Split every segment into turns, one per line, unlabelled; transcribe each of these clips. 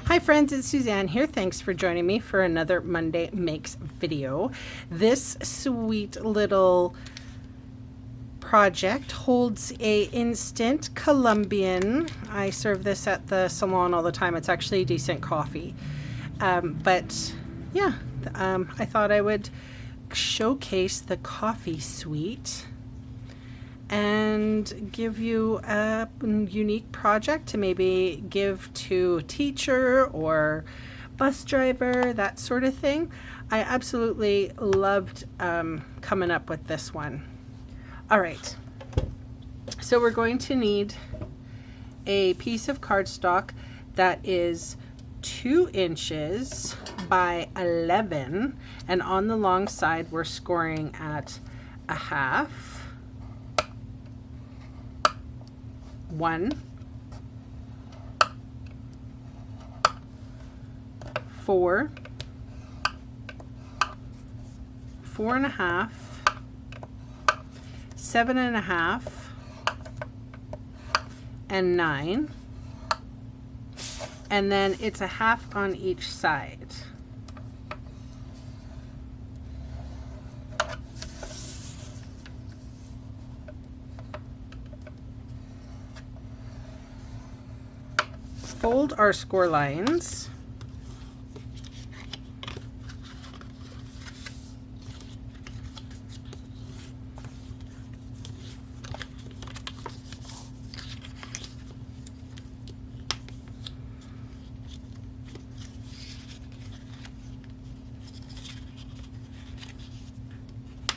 Hi friends, it's Suzanne here. Thanks for joining me for another Monday Makes video. This sweet little project holds a instant Colombian. I serve this at the salon all the time. It's actually decent coffee. But yeah, I thought I would showcase the coffee suite and give you a unique project to maybe give to teacher or bus driver, that sort of thing. I absolutely loved coming up with this one. All right, so we're going to need a piece of cardstock that is 2 inches by 11, and on the long side we're scoring at 1/2, 1, 4, 4.5, 7.5, and 9, and then it's 1/2 on each side. Fold our score lines.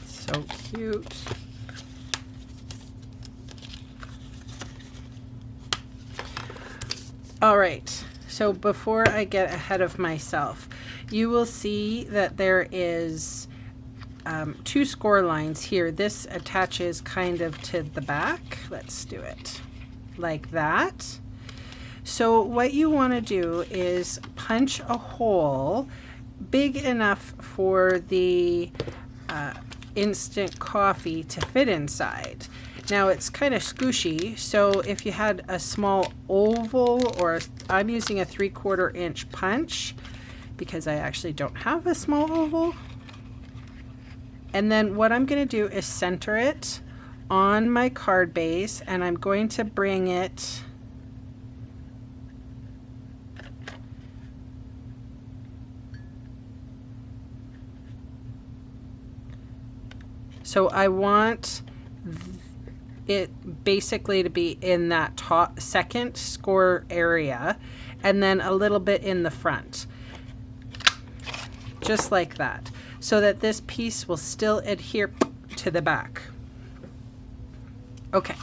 So cute. All right, so before I get ahead of myself, you will see that there is 2 score lines here. This attaches kind of to the back. Let's do it like that. So what you want to do is punch a hole big enough for the instant coffee to fit inside. Now it's kind of squishy, so if you had a small oval, or I'm using a 3/4 inch punch because I actually don't have a small oval. And then what I'm going to do is center it on my card base, and I'm going to bring it so I want it basically to be in that top second score area, and then a little bit in the front, just like that, so that this piece will still adhere to the back. Okay,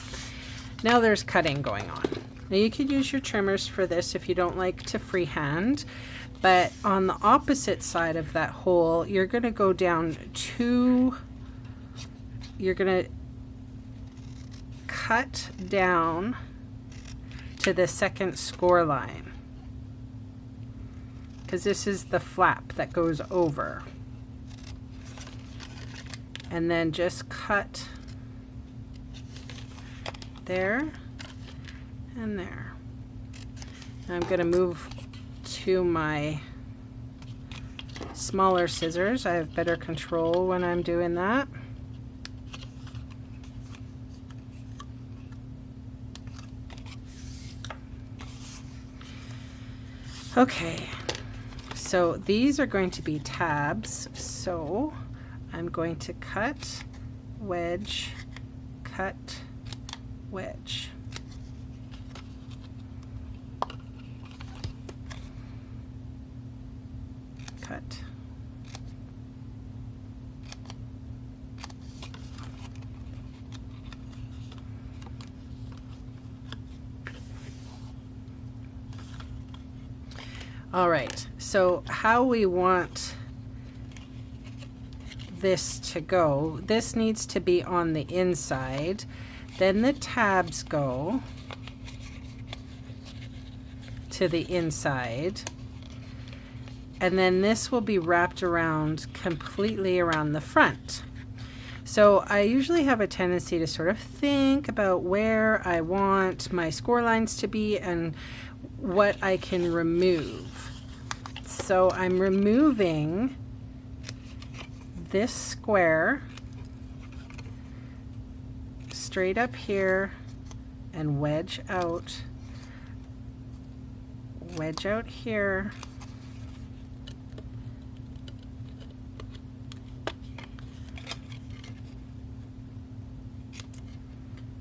now there's cutting going on. Now you could use your trimmers for this if you don't like to freehand, but on the opposite side of that hole, you're going to go down you're going to cut down to the second score line, because this is the flap that goes over, and then just cut there and there. Now I'm going to move to my smaller scissors. I have better control when I'm doing that. Okay, so these are going to be tabs, so I'm going to cut, wedge, cut, wedge. Cut. All right, so how we want this to go, this needs to be on the inside, then the tabs go to the inside, and then this will be wrapped around completely around the front. So I usually have a tendency to sort of think about where I want my score lines to be and what I can remove. So I'm removing this square straight up here and wedge out here,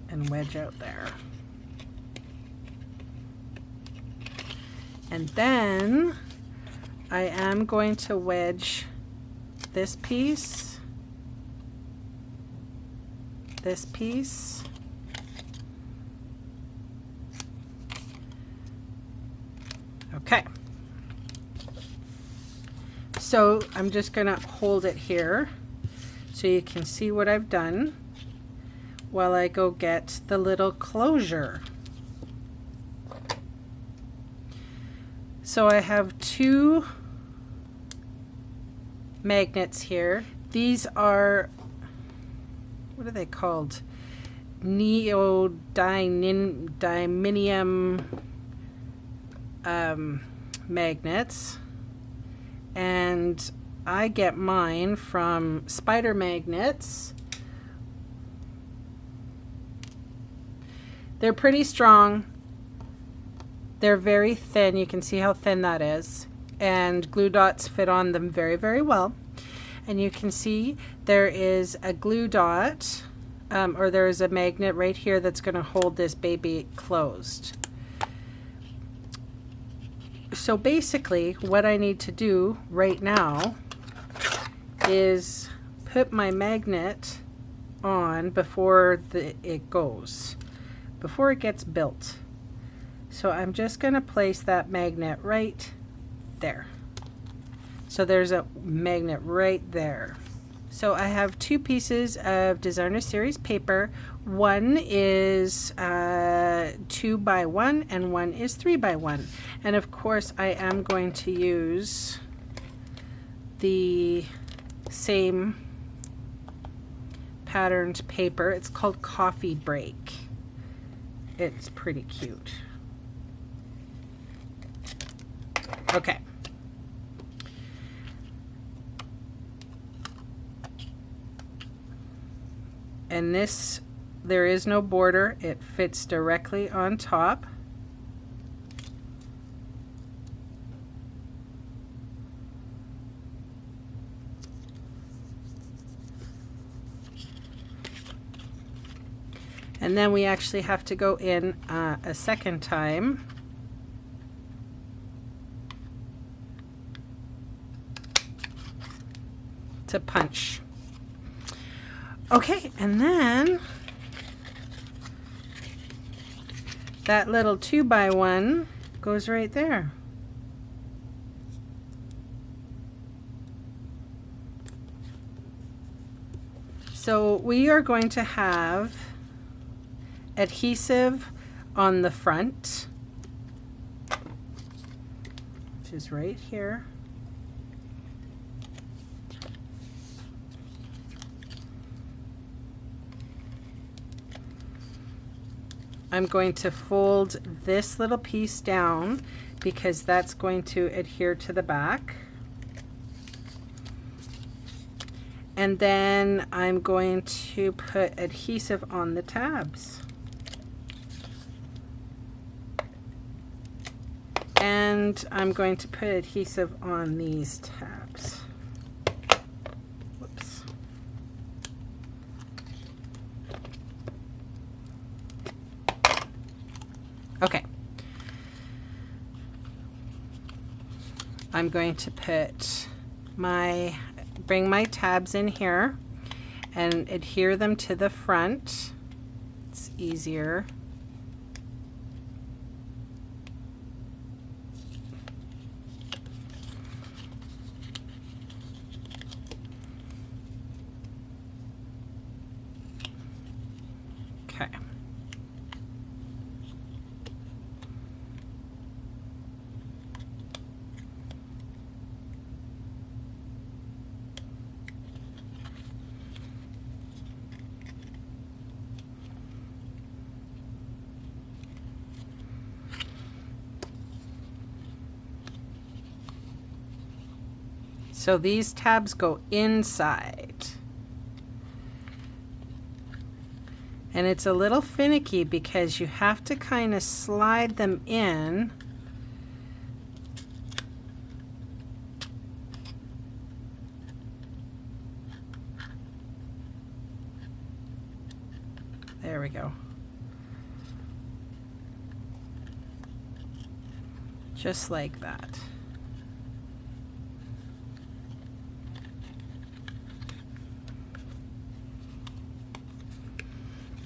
and wedge out there. And then I am going to wedge this piece, Okay. So I'm just going to hold it here so you can see what I've done while I go get the little closure. So I have two magnets here. These are, what are they called? Neodymium magnets, and I get mine from Spider Magnets. They're pretty strong. They're very thin. You can see how thin that is, and glue dots fit on them very, very well. And you can see there is a glue dot, or there is a magnet right here that's going to hold this baby closed. So basically what I need to do right now is put my magnet on before it gets built. So I'm just going to place that magnet right there. So there's a magnet right there. So I have two pieces of Designer Series paper. One is 2x1 and one is 3x1. And of course I am going to use the same patterned paper. It's called Coffee Break. It's pretty cute. Okay. And this, there is no border. It fits directly on top. And then we actually have to go in a second time. To punch. Okay, and then that little 2x1 goes right there. So we are going to have adhesive on the front, which is right here. I'm going to fold this little piece down because that's going to adhere to the back. And then I'm going to put adhesive on the tabs. And I'm going to put adhesive on these tabs. Whoops. Okay. I'm going to put bring my tabs in here and adhere them to the front. It's easier. Okay. So these tabs go inside. And it's a little finicky because you have to kind of slide them in. There we go. Just like that.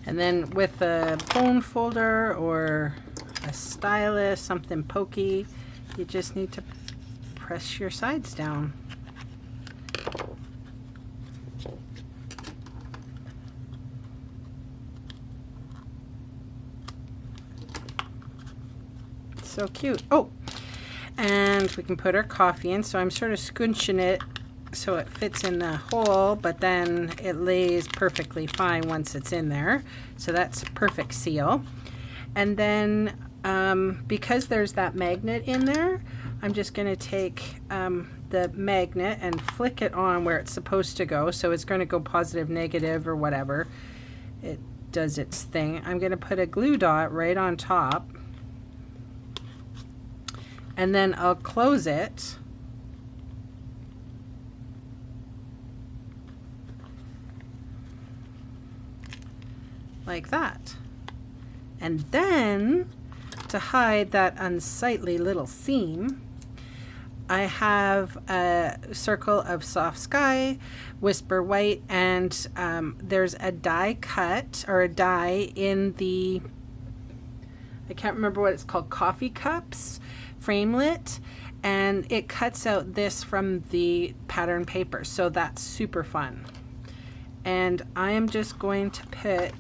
And then with a bone folder or a stylus, something pokey, you just need to press your sides down. So cute. Oh, and we can put our coffee in. So I'm sort of scooching it so it fits in the hole, but then it lays perfectly fine once it's in there. So that's a perfect seal. And then because there's that magnet in there, I'm just going to take the magnet and flick it on where it's supposed to go. So it's going to go positive, negative, or whatever. It does its thing. I'm going to put a glue dot right on top. And then I'll close it. Like that. And then, to hide that unsightly little seam, I have a circle of soft sky, whisper white, and there's a die cut, or a die in the, I can't remember what it's called, coffee cups, framelit, and it cuts out this from the pattern paper, so that's super fun. And I am just going to put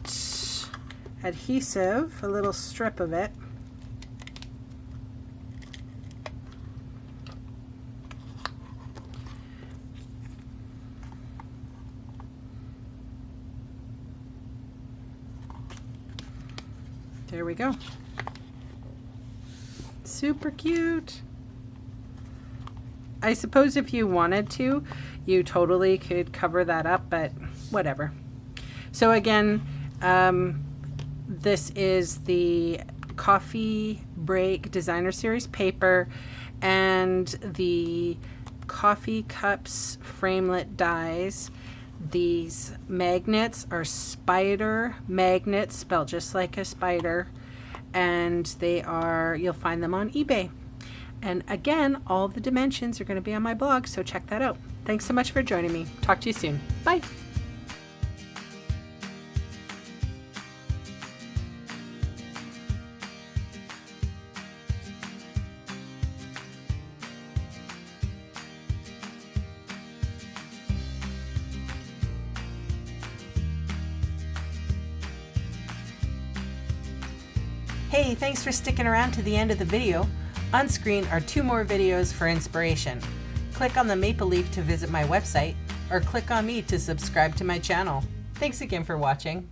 adhesive, a little strip of it, there we go. Super cute. I suppose if you wanted to, you totally could cover that up, but whatever. So again, this is the Coffee Break Designer Series paper and the coffee cups framelit dies. These magnets are spider magnets, spelled just like a spider, and they are, you'll find them on eBay. And again, all the dimensions are going to be on my blog, so check that out. Thanks so much for joining me. Talk to you soon. Bye. Hey, thanks for sticking around to the end of the video. On screen are 2 more videos for inspiration. Click on the maple leaf to visit my website, or click on me to subscribe to my channel. Thanks again for watching.